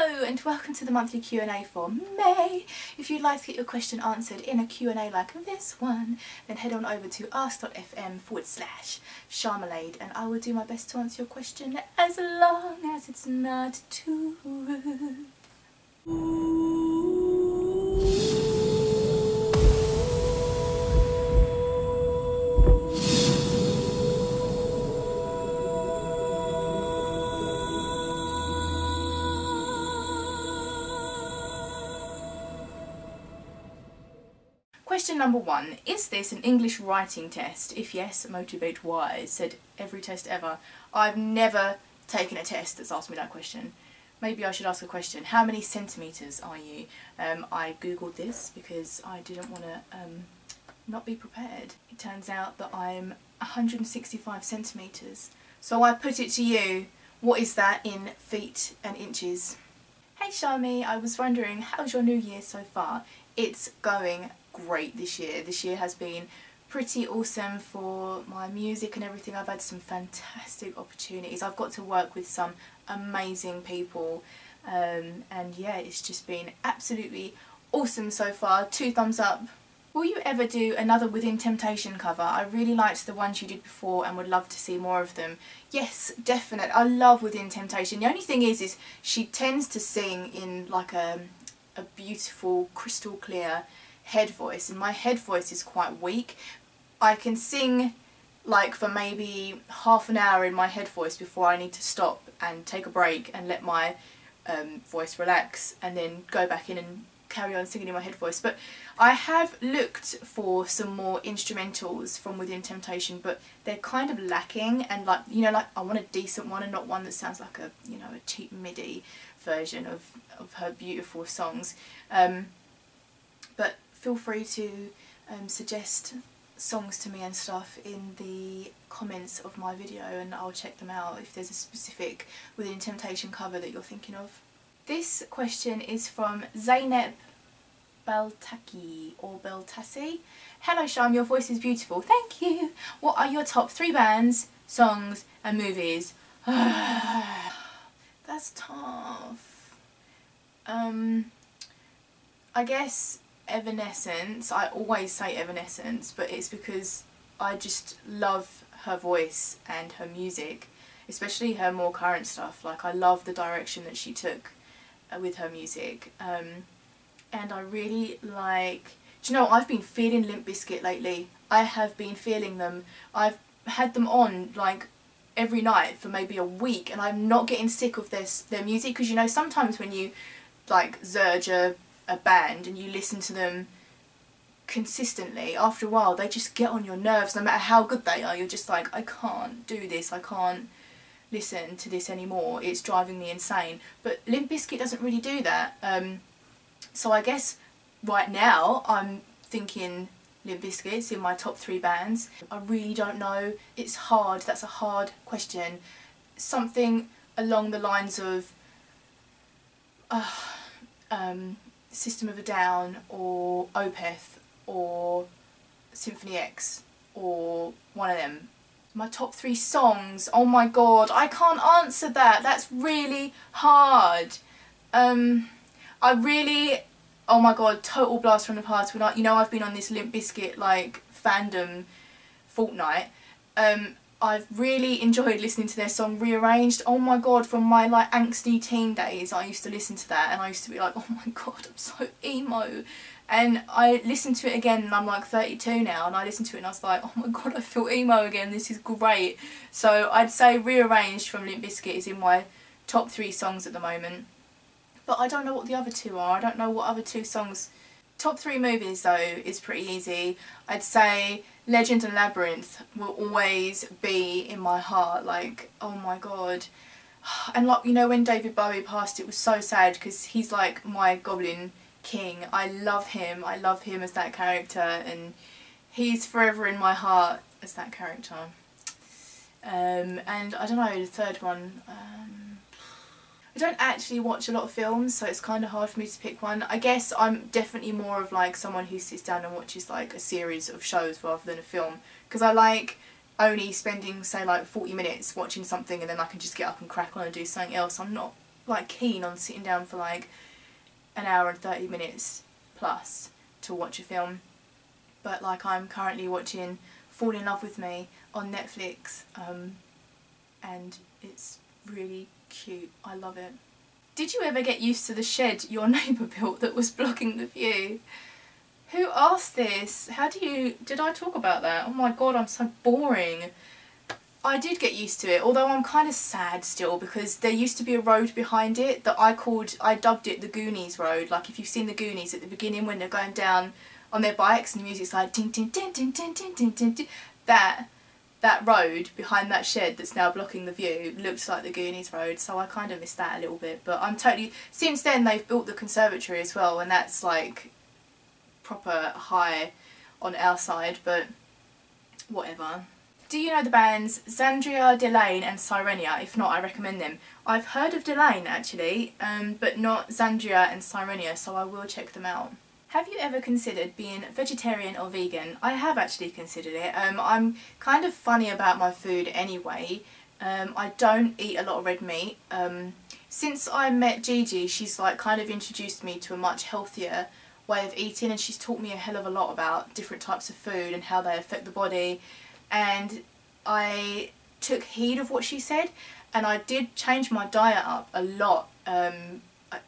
Hello and welcome to the monthly Q&A for May. If you'd like to get your question answered in a Q&A like this one, then head on over to ask.fm/Sharmalade and I will do my best to answer your question as long as it's not too rude. Question number 1. Is this an English writing test? If yes, motivate why. Said every test ever. I've never taken a test that's asked me that question. Maybe I should ask a question. How many centimetres are you? I googled this because I didn't want to not be prepared. It turns out that I'm 165 centimetres. So I put it to you, what is that in feet and inches? Hey Sharmy, I was wondering, how's your new year so far? It's going great this year. This year has been pretty awesome for my music and everything. I've had some fantastic opportunities. I've got to work with some amazing people and yeah, it's just been absolutely awesome so far. 2 thumbs up. Will you ever do another Within Temptation cover? I really liked the ones you did before and would love to see more of them. Yes, definitely. I love Within Temptation. The only thing is she tends to sing in like a beautiful crystal clear head voice, and my head voice is quite weak. I can sing like for maybe half an hour in my head voice before I need to stop and take a break and let my voice relax and then go back in and carry on singing in my head voice. But I have looked for some more instrumentals from Within Temptation, but they're kind of lacking, and like, you know, like I want a decent one and not one that sounds like a, you know, a cheap MIDI version of her beautiful songs. But feel free to suggest songs to me and stuff in the comments of my video and I'll check them out if there's a specific Within Temptation cover that you're thinking of. This question is from Zainab Beltaki or Beltassi. Hello Sharm, your voice is beautiful. Thank you. What are your top 3 bands, songs and movies? That's tough. I guess Evanescence. I always say Evanescence, but it's because I just love her voice and her music, especially her more current stuff. Like, I love the direction that she took with her music, and I really like, do you know, I've been feeling Limp Bizkit lately. I have been feeling them. I've had them on like every night for maybe a week and I'm not getting sick of their music, because you know, sometimes when you like Zurge a band and you listen to them consistently, after a while they just get on your nerves. No matter how good they are, you're just like, I can't do this, I can't listen to this anymore, it's driving me insane. But Limp Bizkit doesn't really do that. So I guess right now I'm thinking Limp Bizkit's in my top 3 bands. I really don't know, it's hard, that's a hard question. Something along the lines of System of a Down or Opeth or Symphony X or one of them. My top 3 songs, oh my god, I can't answer that, that's really hard. I really, oh my god, total blast from the past. When you know, I've been on this Limp Bizkit like fandom fortnight. I've really enjoyed listening to their song Rearranged. Oh my god, from my like angsty teen days I used to listen to that and I used to be like, oh my god, I'm so emo. And I listened to it again and I'm like 32 now and I listened to it and I was like, oh my god, I feel emo again, this is great. So I'd say Rearranged from Limp Bizkit is in my top 3 songs at the moment. But I don't know what the other 2 are. I don't know what other 2 songs. Top 3 movies though is pretty easy. I'd say Legend and Labyrinth will always be in my heart. Like, oh my god. And like, you know, when David Bowie passed, it was so sad because he's like my Goblin King. I love him as that character and he's forever in my heart as that character. And I don't know, the 3rd one, I don't actually watch a lot of films, so it's kind of hard for me to pick one. I guess I'm definitely more of like someone who sits down and watches like a series of shows rather than a film, because I like only spending say like 40 minutes watching something and then I can just get up and crack on and do something else. I'm not like keen on sitting down for like an hour and 30 minutes plus to watch a film. But like I'm currently watching Fall in Love with Me on Netflix, and it's really cute. I love it. Did you ever get used to the shed your neighbour built that was blocking the view? Who asked this? Did I talk about that? Oh my god, I'm so boring. I did get used to it, although I'm kind of sad still, because there used to be a road behind it that I dubbed it the Goonies Road. Like if you've seen the Goonies at the beginning when they're going down on their bikes and the music's like ding ding ding ding ding ding ding ding ding. That road behind that shed that's now blocking the view looks like the Goonies Road, so I kind of miss that a little bit. But I'm totally... Since then they've built the conservatory as well, and that's like proper high on our side, but whatever. Do you know the bands Xandria, Delane and Sirenia? If not, I recommend them. I've heard of Delane actually, but not Xandria and Sirenia, so I will check them out. Have you ever considered being vegetarian or vegan? I have actually considered it. I'm kind of funny about my food anyway. I don't eat a lot of red meat. Since I met Gigi, she's like kind of introduced me to a much healthier way of eating, and she's taught me a hell of a lot about different types of food and how they affect the body. And I took heed of what she said, and I did change my diet up a lot.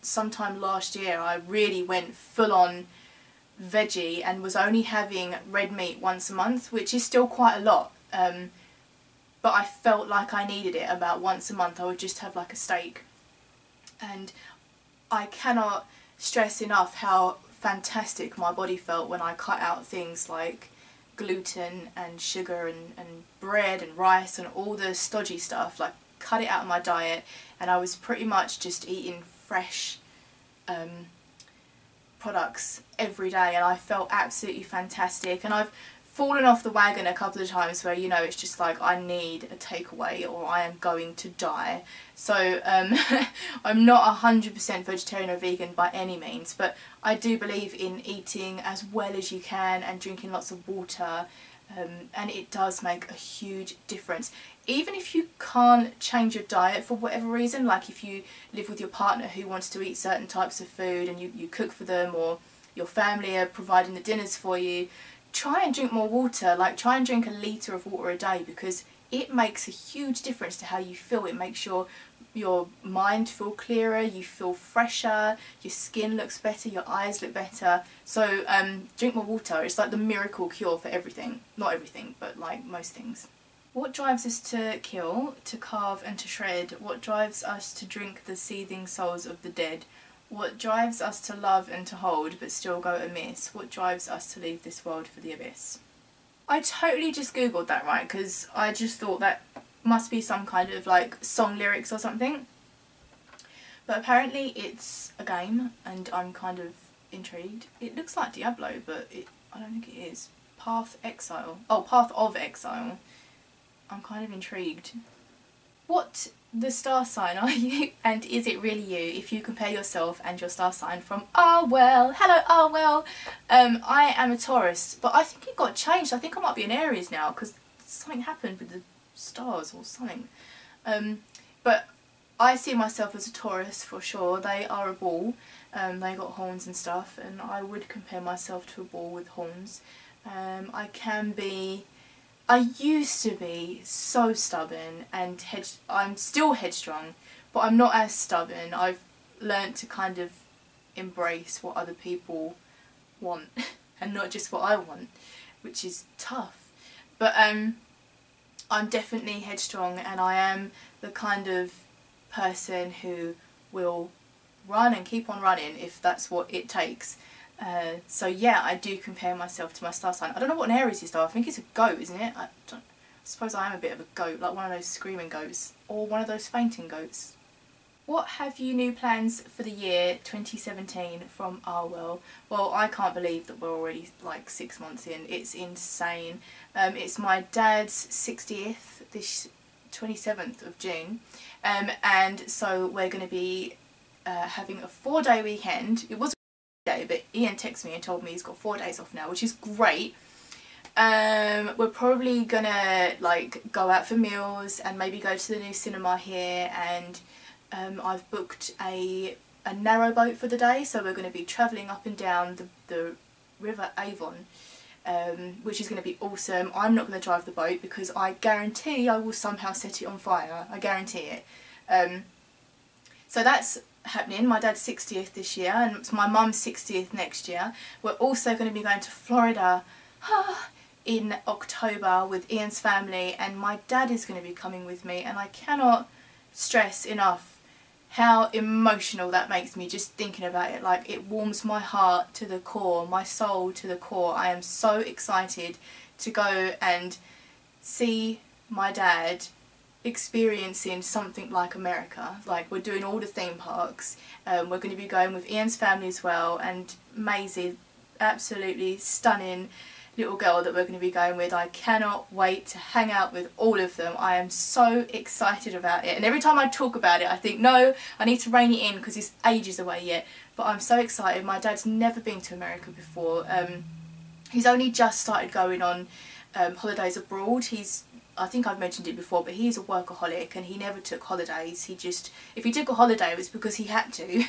Sometime last year I really went full on veggie and was only having red meat once a month, which is still quite a lot, but I felt like I needed it. About once a month I would just have like a steak, and I cannot stress enough how fantastic my body felt when I cut out things like gluten and sugar and bread and rice and all the stodgy stuff. Like, cut it out of my diet, and I was pretty much just eating fresh products every day, and I felt absolutely fantastic. And I've fallen off the wagon a couple of times where, you know, it's just like I need a takeaway or I am going to die. So I'm not 100% vegetarian or vegan by any means, but I do believe in eating as well as you can and drinking lots of water, and it does make a huge difference. Even if you can't change your diet for whatever reason, like if you live with your partner who wants to eat certain types of food and you cook for them, or your family are providing the dinners for you, try and drink more water. Like, try and drink a litre of water a day, because it makes a huge difference to how you feel. It makes your mind feel clearer, you feel fresher, your skin looks better, your eyes look better. So drink more water. It's like the miracle cure for everything. Not everything, but like most things. What drives us to kill, to carve and to shred? What drives us to drink the seething souls of the dead? What drives us to love and to hold but still go amiss? What drives us to leave this world for the abyss? I totally just googled that, right, because I just thought that must be some kind of like song lyrics or something. But apparently it's a game, and I'm kind of intrigued. It looks like Diablo, but I don't think it is. Path Exile. Oh, Path of Exile. I'm kind of intrigued. What the star sign are you, and is it really you? If you compare yourself and your star sign from Well. Hello Well. I am a Taurus, but I think it got changed. I think I might be an Aries now because something happened with the stars or something. But I see myself as a Taurus for sure. They are a bull. They got horns and stuff, and I would compare myself to a bull with horns. I used to be so stubborn, and I'm still headstrong, but I'm not as stubborn. I've learnt to kind of embrace what other people want and not just what I want, which is tough. But I'm definitely headstrong, and I am the kind of person who will run and keep on running if that's what it takes. So yeah, I do compare myself to my star sign. I don't know what an Aries is though. I think it's a goat, isn't it? I suppose I am a bit of a goat, like one of those screaming goats or one of those fainting goats. What have you new plans for the year 2017 from Well? Well, I can't believe that we're already like 6 months in. It's insane. It's my dad's 60th, this 27th of June, and so we're going to be having a 4-day weekend. It was day, but Ian texted me and told me he's got 4 days off now, which is great. We're probably gonna like go out for meals and maybe go to the new cinema here, and I've booked a narrow boat for the day, so we're going to be travelling up and down the River Avon, which is going to be awesome. I'm not going to drive the boat because I guarantee I will somehow set it on fire. I guarantee it. So that's happening. My dad's 60th this year and it's my mum's 60th next year. We're also going to be going to Florida in October with Ian's family, and my dad is going to be coming with me, and I cannot stress enough how emotional that makes me just thinking about it. Like, it warms my heart to the core, my soul to the core. I am so excited to go and see my dad experiencing something like America. Like, we're doing all the theme parks. We're going to be going with Ian's family as well, and Maisie, absolutely stunning little girl that we're going to be going with. I cannot wait to hang out with all of them. I am so excited about it, and every time I talk about it I think, no, I need to rein it in because it's ages away yet, but I'm so excited. My dad's never been to America before. He's only just started going on holidays abroad. I think I've mentioned it before, but he's a workaholic and he never took holidays. He just, if he took a holiday it was because he had to.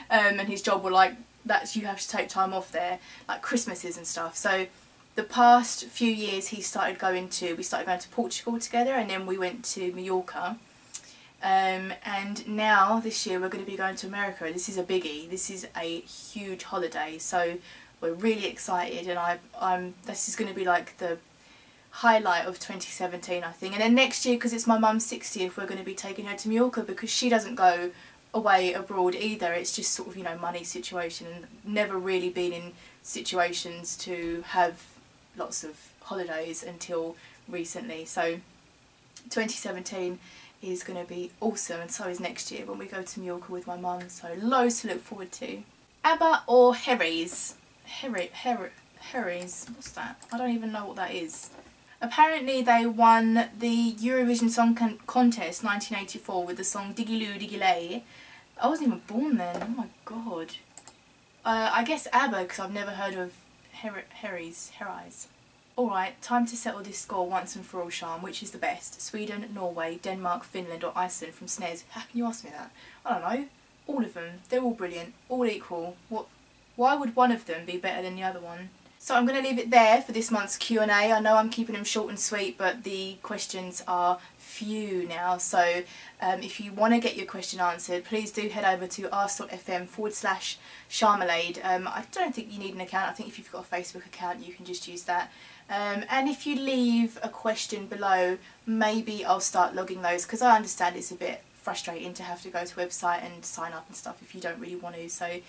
And his job were like, that's, you have to take time off there, like Christmases and stuff. So the past few years we started going to Portugal together, and then we went to Mallorca. And now this year we're going to be going to America. This is a biggie. This is a huge holiday, so we're really excited, and this is going to be like the highlight of 2017, I think. And then next year, because it's my mum's 60th, we're going to be taking her to Mallorca because she doesn't go away abroad either. It's just sort of, you know, money situation, and never really been in situations to have lots of holidays until recently. So 2017 is going to be awesome, and so is next year when we go to Mallorca with my mum, so loads to look forward to. ABBA or Harry's? Harry's, what's that? I don't even know what that is. Apparently they won the Eurovision Song Contest 1984 with the song Diggy Loo Diggy Lay. I wasn't even born then, oh my god. I guess ABBA, because I've never heard of Harry's. Alright, time to settle this score once and for all, Sharm. Which is the best? Sweden, Norway, Denmark, Finland or Iceland from SNES? How can you ask me that? I don't know. All of them. They're all brilliant. All equal. Why would one of them be better than the other one? So I'm going to leave it there for this month's Q&A. I know I'm keeping them short and sweet, but the questions are few now. So if you want to get your question answered, please do head over to ars.fm/Sharmalade. I don't think you need an account. I think if you've got a Facebook account, you can just use that. And if you leave a question below, maybe I'll start logging those, because I understand it's a bit frustrating to have to go to a website and sign up and stuff if you don't really want to. So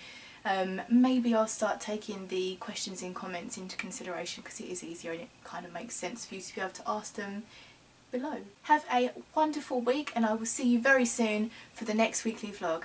maybe I'll start taking the questions in comments into consideration, because it is easier and it kind of makes sense for you to be able to ask them below. Have a wonderful week, and I will see you very soon for the next weekly vlog.